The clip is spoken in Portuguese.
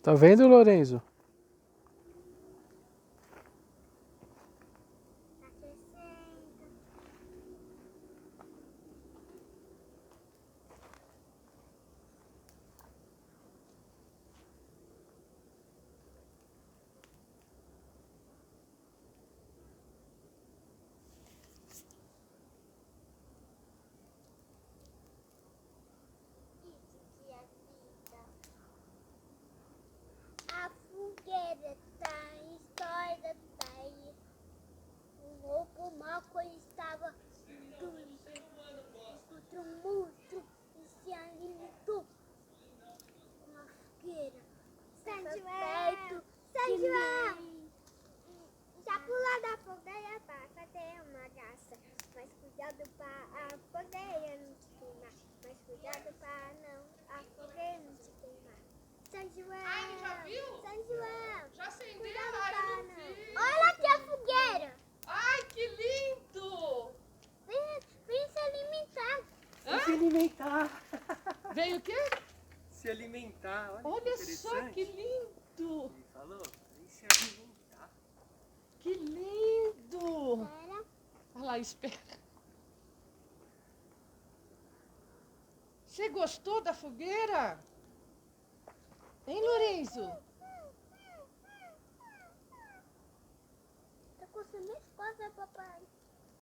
Tá vendo, Lorenzo? Tá crescendo. Isso que é vida. A fogueira tá, a história tá aí. O lobo mal quando estava encontrou um monstro e se alimentou com a fogueira. São João! São João! Já pula da fogueira pra fazer uma graça. Mas cuidado pra a fogueira não te queimar. Mas cuidado pra não a fogueira não te queimar. São João! Ai, já viu? São João! Já acendeu? Cuidado Ai, pra eu não vi. Olha aqui a fogueira! Ai, que lindo! Vem se alimentar. Hã? Se alimentar. Veio o quê? Se alimentar. Olha, Olha que só interessante. que lindo! Ele falou, vem se alimentar. Que lindo! Espera. Olha lá, espera. Você gostou da fogueira? Hein, Lorenzo? Tá coçando as costas, papai.